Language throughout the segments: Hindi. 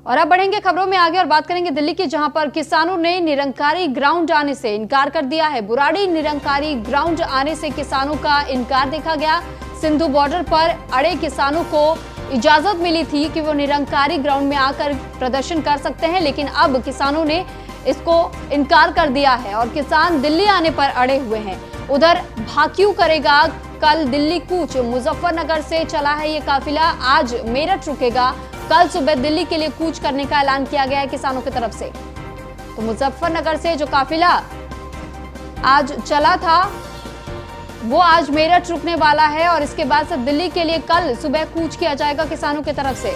और अब बढ़ेंगे खबरों में आगे और बात करेंगे दिल्ली की, जहां पर किसानों ने निरंकारी ग्राउंड आने से इनकार कर दिया है। बुराड़ी निरंकारी ग्राउंड आने से किसानों का इनकार देखा गया। सिंधु बॉर्डर पर अड़े किसानों को इजाजत मिली थी कि वो निरंकारी ग्राउंड में आकर प्रदर्शन कर सकते हैं, लेकिन अब किसानों ने इसको इनकार कर दिया है और किसान दिल्ली आने पर अड़े हुए हैं। उधर भाक्यू करेगा कल दिल्ली कूच। मुजफ्फरनगर से चला है ये काफिला, आज मेरठ रुकेगा। कल सुबह दिल्ली के लिए कूच करने का ऐलान किया गया है किसानों की तरफ से। तो मुजफ्फरनगर से जो काफिला आज चला था वो आज मेरठ रुकने वाला है और इसके बाद से दिल्ली के लिए कल सुबह कूच किया जाएगा किसानों की तरफ से।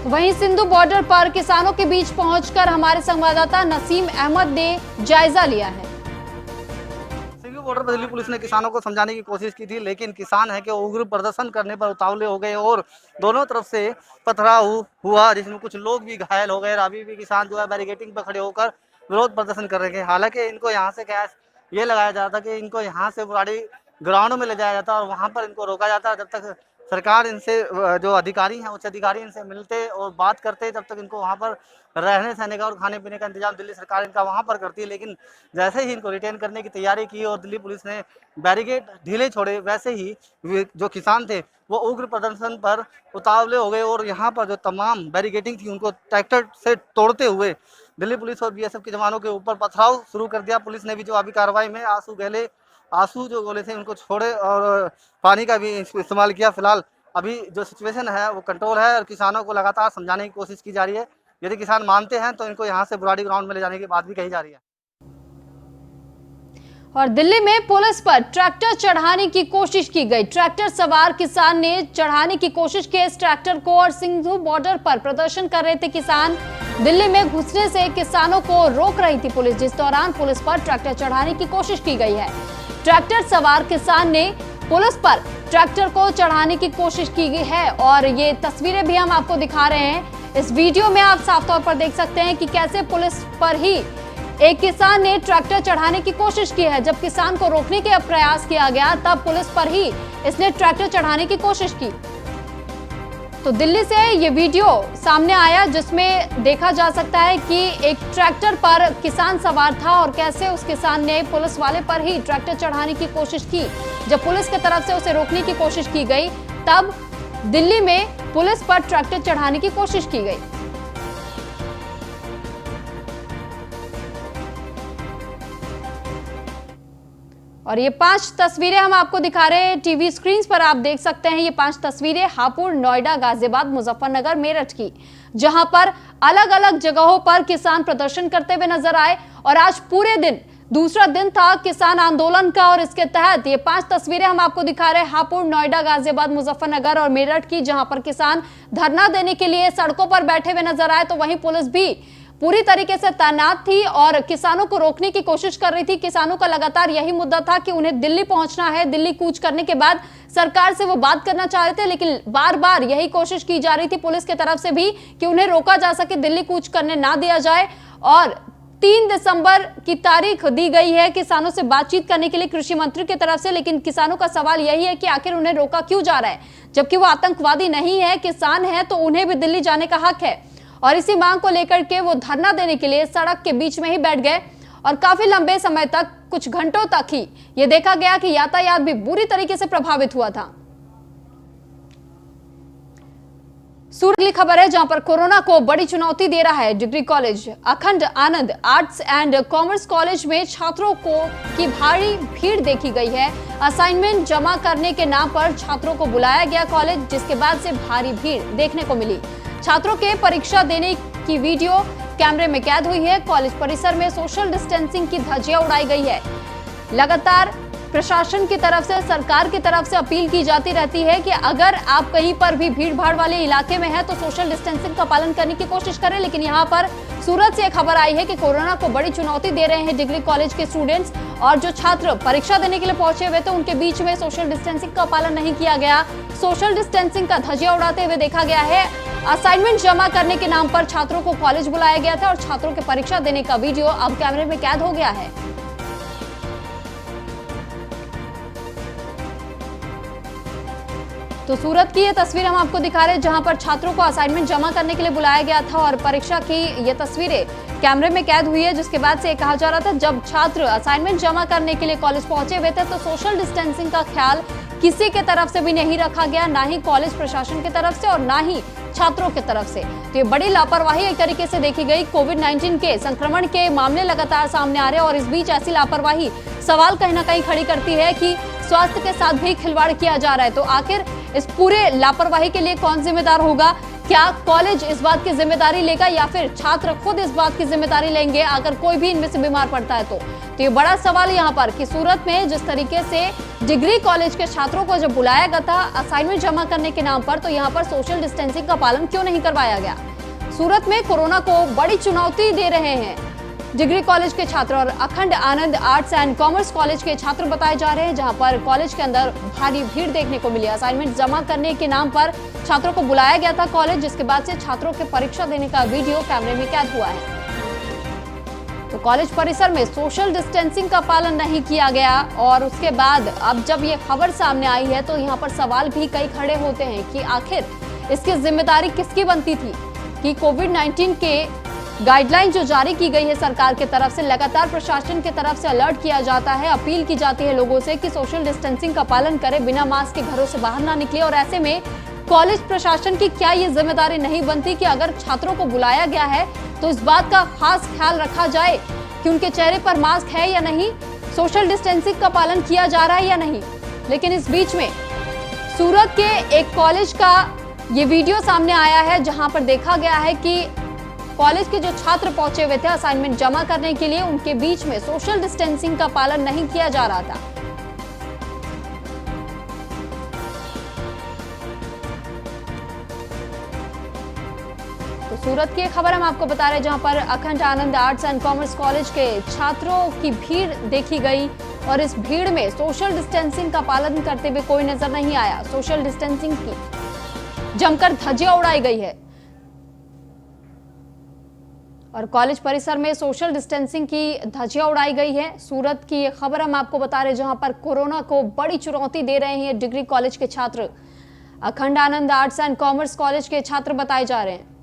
वहीं सिंधु बॉर्डर पर किसानों के बीच पहुंचकर हमारे संवाददाता नसीम अहमद ने जायजा लिया है। सिंधु बॉर्डर पर दिल्ली पुलिस ने किसानों को समझाने की कोशिश की थी, लेकिन किसान है कि उग्र प्रदर्शन करने पर उतावले हो गए और दोनों तरफ से पथराव हुआ, जिसमें कुछ लोग भी घायल हो गए। अभी भी किसान जो है बैरिकेडिंग पर खड़े होकर विरोध प्रदर्शन कर रहे हैं। हालांकि इनको यहाँ से क्या ये लगाया जाता कि इनको यहाँ से बुराड़ी ग्राउंड में ले जाया जाता और वहाँ पर इनको रोका जाता जब तक सरकार इनसे जो अधिकारी हैं उच्च अधिकारी इनसे मिलते और बात करते, तब तक इनको वहाँ पर रहने सहने का और खाने पीने का इंतजाम दिल्ली सरकार इनका वहाँ पर करती है। लेकिन जैसे ही इनको रिटेन करने की तैयारी की और दिल्ली पुलिस ने बैरिकेड ढीले छोड़े, वैसे ही जो किसान थे वो उग्र प्रदर्शन पर उतावले हो गए और यहाँ पर जो तमाम बैरिकेडिंग थी उनको ट्रैक्टर से तोड़ते हुए दिल्ली पुलिस और बीएसएफ के जवानों के ऊपर पथराव शुरू कर दिया। पुलिस ने भी जो अभी कार्रवाई में आंसू जो गोले थे उनको छोड़े और पानी का भी इस्तेमाल किया। फिलहाल अभी जो सिचुएशन है वो कंट्रोल है और किसानों को लगातार समझाने की कोशिश की जा रही है। यदि किसान मानते हैं तो इनको यहाँ से बुराड़ी ग्राउंड में ले जाने की बात भी कही जा रही है। और दिल्ली में पुलिस पर ट्रैक्टर चढ़ाने की कोशिश की गई। ट्रैक्टर सवार किसान ने चढ़ाने की कोशिश की इस ट्रैक्टर को और सिंधु बॉर्डर पर प्रदर्शन कर रहे थे किसान। दिल्ली में घुसने से किसानों को रोक रही थी पुलिस, जिस दौरान पुलिस पर ट्रैक्टर चढ़ाने की कोशिश की गई है। ट्रैक्टर सवार किसान ने पुलिस पर ट्रैक्टर को चढ़ाने की कोशिश की गई है और ये तस्वीरें भी हम आपको दिखा रहे हैं। इस वीडियो में आप साफ तौर पर देख सकते हैं कि कैसे पुलिस पर ही एक किसान ने ट्रैक्टर चढ़ाने की कोशिश की है। जब किसान को रोकने का प्रयास किया गया तब पुलिस पर ही इसने ट्रैक्टर चढ़ाने की कोशिश की। तो दिल्ली से ये वीडियो सामने आया जिसमें देखा जा सकता है कि एक ट्रैक्टर पर किसान सवार था और कैसे उस किसान ने पुलिस वाले पर ही ट्रैक्टर चढ़ाने की कोशिश की। जब पुलिस की तरफ से उसे रोकने की कोशिश की गई तब दिल्ली में पुलिस पर ट्रैक्टर चढ़ाने की कोशिश की गई। और ये 5 तस्वीरें हम आपको दिखा रहे हैं टीवी स्क्रीन पर, आप देख सकते हैं। ये 5 तस्वीरें हापुड़, नोएडा, गाजियाबाद, मुजफ्फरनगर, मेरठ की, जहां पर अलग अलग जगहों पर किसान प्रदर्शन करते हुए नजर आए। और आज पूरे दिन दूसरा दिन था किसान आंदोलन का और इसके तहत ये 5 तस्वीरें हम आपको दिखा रहे हैं हापुड़, नोएडा, गाजियाबाद, मुजफ्फरनगर और मेरठ की, जहां पर किसान धरना देने के लिए सड़कों पर बैठे हुए नजर आए। तो वहीं पुलिस भी पूरी तरीके से तैनात थी और किसानों को रोकने की कोशिश कर रही थी। किसानों का लगातार यही मुद्दा था कि उन्हें दिल्ली पहुंचना है। दिल्ली कूच करने के बाद सरकार से वो बात करना चाह रहे थे, लेकिन बार बार यही कोशिश की जा रही थी पुलिस की तरफ से भी कि उन्हें रोका जा सके, दिल्ली कूच करने ना दिया जाए। और 3 दिसंबर की तारीख दी गई है किसानों से बातचीत करने के लिए कृषि मंत्री की तरफ से, लेकिन किसानों का सवाल यही है कि आखिर उन्हें रोका क्यों जा रहा है, जबकि वो आतंकवादी नहीं है, किसान है, तो उन्हें भी दिल्ली जाने का हक है। और इसी मांग को लेकर के वो धरना देने के लिए सड़क के बीच में ही बैठ गए और काफी लंबे समय तक, कुछ घंटों तक ही ये देखा गया कि यातायात भी बुरी तरीके से प्रभावित हुआ था। अगली खबर है जहां पर कोरोना को बड़ी चुनौती दे रहा है डिग्री कॉलेज। अखंड आनंद आर्ट्स एंड कॉमर्स कॉलेज में छात्रों की भारी भीड़ देखी गई है। असाइनमेंट जमा करने के नाम पर छात्रों को बुलाया गया कॉलेज, जिसके बाद से भारी भीड़ देखने को मिली। छात्रों के परीक्षा देने की वीडियो कैमरे में कैद हुई है। कॉलेज परिसर में सोशल डिस्टेंसिंग की धज्जियां उड़ाई गई है। लगातार प्रशासन की तरफ से, सरकार की तरफ से अपील की जाती रहती है कि अगर आप कहीं पर भी भीड़ भाड़ वाले इलाके में हैं तो सोशल डिस्टेंसिंग का पालन करने की कोशिश करें। लेकिन यहाँ पर सूरत से खबर आई है कि कोरोना को बड़ी चुनौती दे रहे हैं डिग्री कॉलेज के स्टूडेंट्स, और जो छात्र परीक्षा देने के लिए पहुंचे हुए थे उनके बीच में सोशल डिस्टेंसिंग का पालन नहीं किया गया। सोशल डिस्टेंसिंग का धज्जियां उड़ाते हुए देखा गया है। असाइनमेंट जमा करने के नाम पर छात्रों को कॉलेज बुलाया गया था और छात्रों के परीक्षा देने का वीडियो अब कैमरे में कैद हो गया है। तो सूरत की ये तस्वीर हम आपको दिखा रहे हैं जहां पर छात्रों को असाइनमेंट जमा करने के लिए बुलाया गया था और परीक्षा की ये तस्वीरें कैमरे में कैद हुई है, जिसके बाद से कहा जा रहा था जब छात्र असाइनमेंट जमा करने के लिए कॉलेज पहुंचे हुए थे तो सोशल डिस्टेंसिंग का ख्याल किसी के तरफ से भी नहीं रखा गया, ना ही कॉलेज प्रशासन की तरफ से और ना ही छात्रों की तरफ से। तो ये बड़ी लापरवाही एक तरीके से देखी गई। कोविड-19 के संक्रमण के मामले लगातार सामने आ रहे हैं और इस बीच ऐसी लापरवाही सवाल कहीं ना कहीं खड़ी करती है कि स्वास्थ्य के साथ भी खिलवाड़ किया जा रहा है। तो आखिर इस पूरे लापरवाही के लिए कौन जिम्मेदार होगा? क्या कॉलेज इस बात की जिम्मेदारी लेगा या फिर छात्र खुद इस बात की जिम्मेदारी लेंगे अगर कोई भी इनमें से बीमार पड़ता है तो ये बड़ा सवाल यहाँ पर कि सूरत में जिस तरीके से डिग्री कॉलेज के छात्रों को जब बुलाया गया था असाइनमेंट जमा करने के नाम पर, तो यहाँ पर सोशल डिस्टेंसिंग का पालन क्यों नहीं करवाया गया? सूरत में कोरोना को बड़ी चुनौती दे रहे हैं डिग्री कॉलेज के छात्र और अखंड आनंद आर्ट्स एंड कॉमर्स कॉलेज के छात्र बताए जा रहे हैं, जहां पर कॉलेज के अंदर भारी भीड़ देखने को मिली। असाइनमेंट जमा करने के नाम पर छात्रों को बुलाया गया था कॉलेज, जिसके बाद से छात्रों के परीक्षा देने का वीडियो कैमरे में कैद हुआ है। तो कॉलेज परिसर में सोशल डिस्टेंसिंग का पालन नहीं किया गया और उसके बाद अब जब ये खबर सामने आई है तो यहाँ पर सवाल भी कई खड़े होते हैं कि आखिर इसकी जिम्मेदारी किसकी बनती थी कि कोविड-19 के गाइडलाइन जो जारी की गई है सरकार की तरफ से, लगातार प्रशासन की तरफ से अलर्ट किया जाता है, अपील की जाती है लोगों से कि सोशल डिस्टेंसिंग का पालन करें, बिना मास्क के घरों से बाहर ना निकले। और ऐसे में कॉलेज प्रशासन की क्या ये जिम्मेदारी नहीं बनती कि अगर छात्रों को बुलाया गया है तो इस बात का खास ख्याल रखा जाए कि उनके चेहरे पर मास्क है या नहीं, सोशल डिस्टेंसिंग का पालन किया जा रहा है या नहीं। लेकिन इस बीच में सूरत के एक कॉलेज का ये वीडियो सामने आया है जहां पर देखा गया है कि कॉलेज के जो छात्र पहुंचे हुए थे असाइनमेंट जमा करने के लिए, उनके बीच में सोशल डिस्टेंसिंग का पालन नहीं किया जा रहा था। तो सूरत की एक खबर हम आपको बता रहे हैं जहां पर अखंड आनंद आर्ट्स एंड कॉमर्स कॉलेज के छात्रों की भीड़ देखी गई और इस भीड़ में सोशल डिस्टेंसिंग का पालन करते हुए कोई नजर नहीं आया। सोशल डिस्टेंसिंग की जमकर धज्जियां उड़ाई गई है और कॉलेज परिसर में सोशल डिस्टेंसिंग की धज्जियां उड़ाई गई है। सूरत की ये खबर हम आपको बता रहे हैं जहां पर कोरोना को बड़ी चुनौती दे रहे हैं डिग्री कॉलेज के छात्र। अखंड आनंद आर्ट्स एंड कॉमर्स कॉलेज के छात्र बताए जा रहे हैं।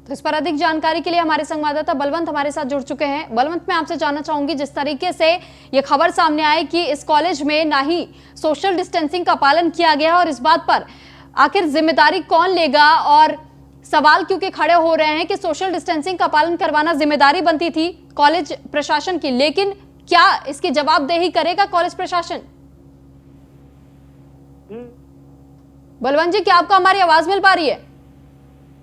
तो इस पर अधिक जानकारी के लिए हमारे संवाददाता बलवंत हमारे साथ जुड़ चुके हैं। बलवंत, मैं आपसे जानना चाहूंगी, जिस तरीके से ये खबर सामने आई कि इस कॉलेज में ना ही सोशल डिस्टेंसिंग का पालन किया गया और इस बात पर आखिर जिम्मेदारी कौन लेगा, और सवाल क्योंकि खड़े हो रहे हैं कि सोशल डिस्टेंसिंग का पालन करवाना जिम्मेदारी बनती थी कॉलेज प्रशासन की, लेकिन क्या इसकी जवाबदेही करेगा कॉलेज प्रशासन? बलवंत जी, क्या आपको हमारी आवाज मिल पा रही है?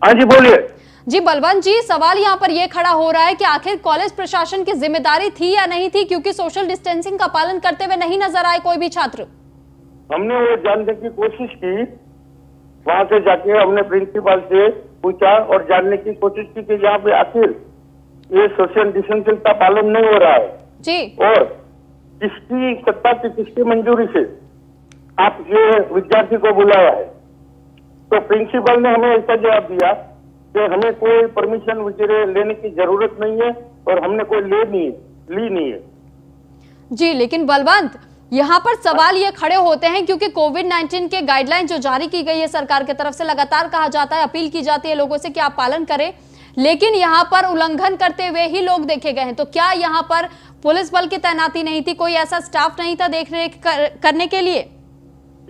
हाँ जी, बोलिए। जी बलवंत जी, सवाल यहाँ पर यह खड़ा हो रहा है कि आखिर कॉलेज प्रशासन की जिम्मेदारी थी या नहीं थी, क्योंकि सोशल डिस्टेंसिंग का पालन करते हुए नहीं नजर आए कोई भी छात्र। हमने वो जानने की कोशिश की, वहां से जाके हमने प्रिंसिपल से पूछा और जानने की कोशिश की कि यहाँ पे आखिर ये सोशल डिस्टेंसिंग का पालन नहीं हो रहा है जी, और किसकी सत्ता की, किसकी मंजूरी से आप ये विद्यार्थी को बुलाया है। तो प्रिंसिपल ने हमें ऐसा जवाब दिया कि हमें कोई परमिशन वगैरह लेने की जरूरत नहीं है और हमने कोई ली नहीं है। जी, लेकिन बलवंत, यहाँ पर सवाल ये खड़े होते हैं क्योंकि कोविड-19 के गाइडलाइन जो जारी की गई है सरकार की तरफ से, लगातार कहा जाता है, अपील की जाती है लोगों से कि आप पालन करें, लेकिन यहाँ पर उल्लंघन करते हुए ही लोग देखे गए हैं। तो क्या यहाँ पर पुलिस बल की तैनाती नहीं थी, कोई ऐसा स्टाफ नहीं था देख रेख करने के लिए?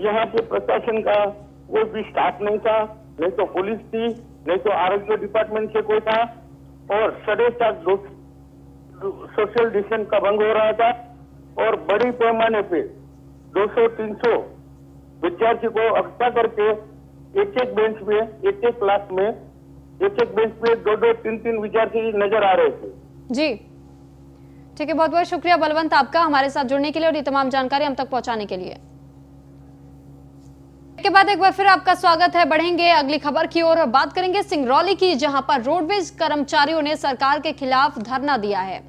यहाँ पे प्रशासन का कोई भी स्टाफ नहीं था, नहीं तो पुलिस थी, नहीं तो आरोग्य डिपार्टमेंट से कोई था, और साढ़े सात सोशल डिस्टेंस का भंग हो रहा था और बड़ी पैमाने पे 200-300 विद्यार्थी को इकट्ठा करके एक बेंच में, एक क्लास में, एक बेंच पे 2-2, 3-3 विद्यार्थी नजर आ रहे थे। जी ठीक है, बहुत बहुत शुक्रिया बलवंत आपका हमारे साथ जुड़ने के लिए और ये तमाम जानकारी हम तक पहुंचाने के लिए। के बाद एक बार फिर आपका स्वागत है। बढ़ेंगे अगली खबर की ओर और बात करेंगे सिंगरौली की, जहां पर रोडवेज कर्मचारियों ने सरकार के खिलाफ धरना दिया है।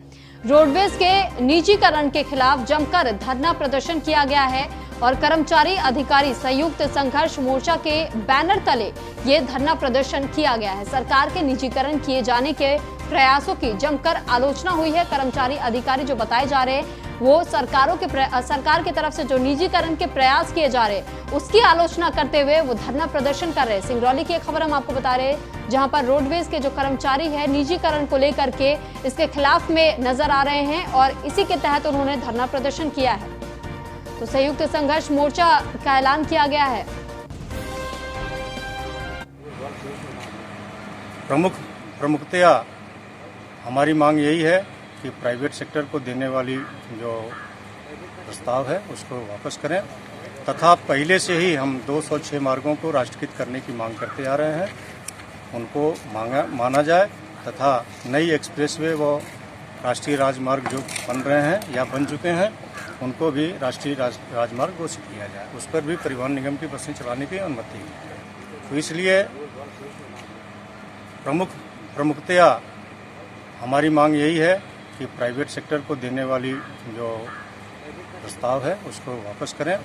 रोडवेज के निजीकरण के खिलाफ जमकर धरना प्रदर्शन किया गया है और कर्मचारी अधिकारी संयुक्त संघर्ष मोर्चा के बैनर तले ये धरना प्रदर्शन किया गया है। सरकार के निजीकरण किए जाने के प्रयासों की जमकर आलोचना हुई है। कर्मचारी अधिकारी जो बताए जा रहे हैं वो सरकार की तरफ से जो निजीकरण के प्रयास किए जा रहे हैं उसकी आलोचना करते हुए वो धरना प्रदर्शन कर रहे हैं। सिंगरौली की एक खबर हम आपको बता रहे हैं, जहां पर रोडवेज के जो कर्मचारी है निजीकरण को लेकर के इसके खिलाफ में नजर आ रहे हैं और इसी के तहत उन्होंने धरना प्रदर्शन किया है। तो संयुक्त संघर्ष मोर्चा का ऐलान किया गया है। प्रमुखतया हमारी मांग यही है कि प्राइवेट सेक्टर को देने वाली जो प्रस्ताव है उसको वापस करें तथा पहले से ही हम 206 मार्गों को राष्ट्रीयकृत करने की मांग करते आ रहे हैं, उनको माना जाए तथा नई एक्सप्रेसवे व राष्ट्रीय राजमार्ग जो बन रहे हैं या बन चुके हैं उनको भी राष्ट्रीय राजमार्ग घोषित किया जाए, उस पर भी परिवहन निगम की बसें चलाने की अनुमति है। तो इसलिए प्रमुखतया हमारी मांग यही है कि प्राइवेट सेक्टर को देने वाली जो प्रस्ताव है उसको वापस करें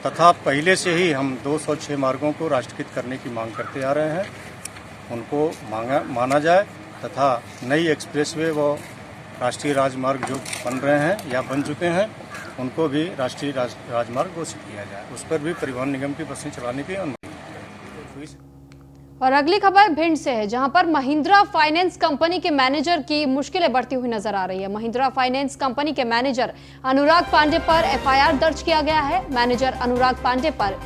तथा पहले से ही हम 206 मार्गों को राष्ट्रीयकृत करने की मांग करते आ रहे हैं, उनको माना जाए तथा नई एक्सप्रेसवे व राष्ट्रीय राजमार्ग जो बन रहे हैं या बन चुके हैं उनको भी राष्ट्रीय राजमार्ग घोषित किया जाए, उस पर भी परिवहन निगम की बसें चलाने की अनुमति है। और अगली खबर भिंड से है, जहां पर महिंद्रा फाइनेंस कंपनी के मैनेजर की मुश्किलें बढ़ती हुई नजर आ रही है। महिंद्रा फाइनेंस कंपनी के मैनेजर अनुराग पांडे पर एफआईआर दर्ज किया गया है। मैनेजर अनुराग पांडे पर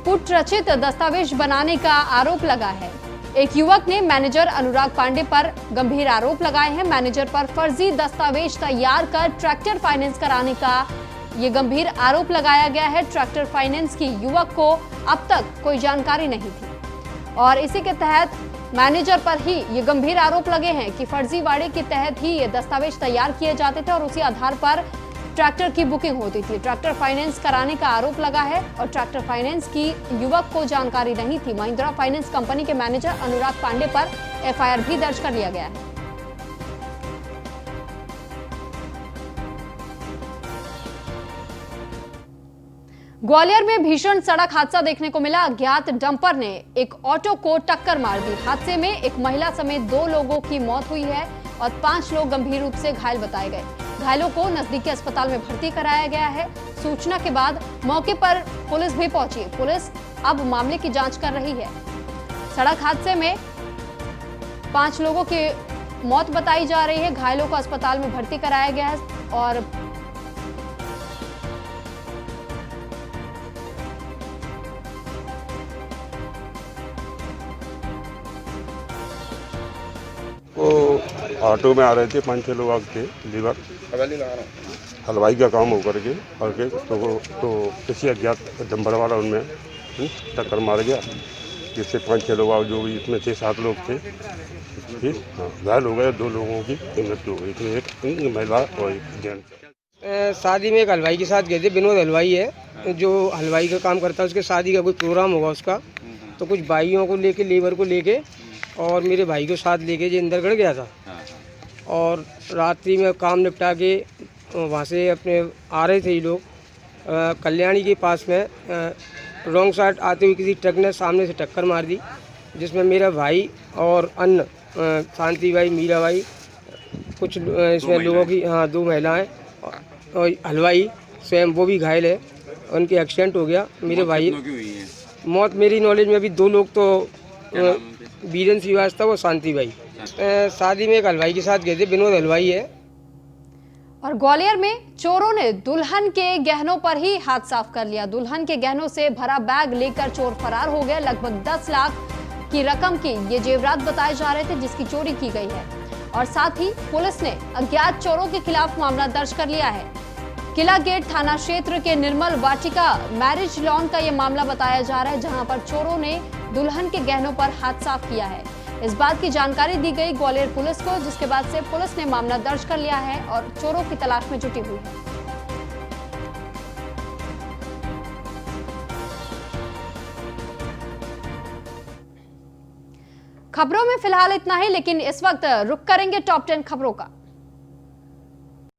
कुटरचित दस्तावेज बनाने का आरोप लगा है। एक युवक ने मैनेजर अनुराग पांडे पर गंभीर आरोप लगाए हैं। मैनेजर पर फर्जी दस्तावेज तैयार कर ट्रैक्टर फाइनेंस कराने का ये गंभीर आरोप लगाया गया है। ट्रैक्टर फाइनेंस की युवक को अब तक कोई जानकारी नहीं थी और इसी के तहत मैनेजर पर ही ये गंभीर आरोप लगे हैं कि फर्जीवाड़े के तहत ही ये दस्तावेज तैयार किए जाते थे और उसी आधार पर ट्रैक्टर की बुकिंग होती थी। ट्रैक्टर फाइनेंस कराने का आरोप लगा है और ट्रैक्टर फाइनेंस की युवक को जानकारी नहीं थी। महिंद्रा फाइनेंस कंपनी के मैनेजर अनुराग पांडे पर एफआईआर भी दर्ज कर लिया गया है। ग्वालियर में भीषण सड़क हादसा देखने को मिला। अज्ञात डंपर ने एक ऑटो को टक्कर मार दी। हादसे में एक महिला समेत 2 लोगों की मौत हुई है और 5 लोग गंभीर रूप से घायल बताए गए। घायलों को नजदीकी अस्पताल में भर्ती कराया गया है। सूचना के बाद मौके पर पुलिस भी पहुंची। पुलिस अब मामले की जांच कर रही है। सड़क हादसे में 5 लोगों की मौत बताई जा रही है। घायलों को अस्पताल में भर्ती कराया गया है और वो ऑटो में आ रहे थे, 5-6 लोग थे, लीवर हलवाई का काम होकर के तो किसी अज्ञात डंबर वाला उनमें टक्कर मार गया, जिससे 5-6 लोग जो भी इसमें 6-7 लोग थे फिर घायल हो गए। 2 लोगों की मृत्यु हो गई थी, एक महिला और एक जेंट्स। शादी में एक हलवाई के साथ गए थे। विनोद हलवाई है जो हलवाई का काम करता है, उसके शादी का कोई प्रोग्राम होगा उसका, तो कुछ भाइयों को लेके, लेबर को लेके और मेरे भाई को साथ लेके जो इंदरगढ़ गया था और रात्रि में काम निपटा के वहाँ से अपने आ रहे थे ये लोग। कल्याणी के पास में रॉन्ग साइड आते हुए किसी ट्रक ने सामने से टक्कर मार दी, जिसमें मेरा भाई और अन्य शांति भाई, मीरा भाई, कुछ इसमें लोगों की 2 महिलाएं और हलवाई स्वयं वो भी घायल है। उनके एक्सीडेंट हो गया। मेरे भाई मौत मेरी नॉलेज में अभी 2 लोग तो बीरन श्रीवास्तव और शांति भाई। शादी में एक हलवाई के साथ गए थे, विनोद हलवाई है। और ग्वालियर में चोरों ने दुल्हन के गहनों पर ही हाथ साफ कर लिया। दुल्हन के गहनों से भरा बैग लेकर चोर फरार हो गए। लगभग 10 लाख की रकम की ये जेवरात बताए जा रहे थे जिसकी चोरी की गई है और साथ ही पुलिस ने अज्ञात चोरों के खिलाफ मामला दर्ज कर लिया है। किला गेट थाना क्षेत्र के निर्मल वाटिका मैरिज लॉन का ये मामला बताया जा रहा है, जहां पर चोरों ने दुल्हन के गहनों पर हाथ साफ किया है। इस बात की जानकारी दी गई ग्वालियर पुलिस को, जिसके बाद से पुलिस ने मामला दर्ज कर लिया है और चोरों की तलाश में जुटी हुई है। खबरों में फिलहाल इतना ही, लेकिन इस वक्त रुक करेंगे टॉप 10 खबरों का।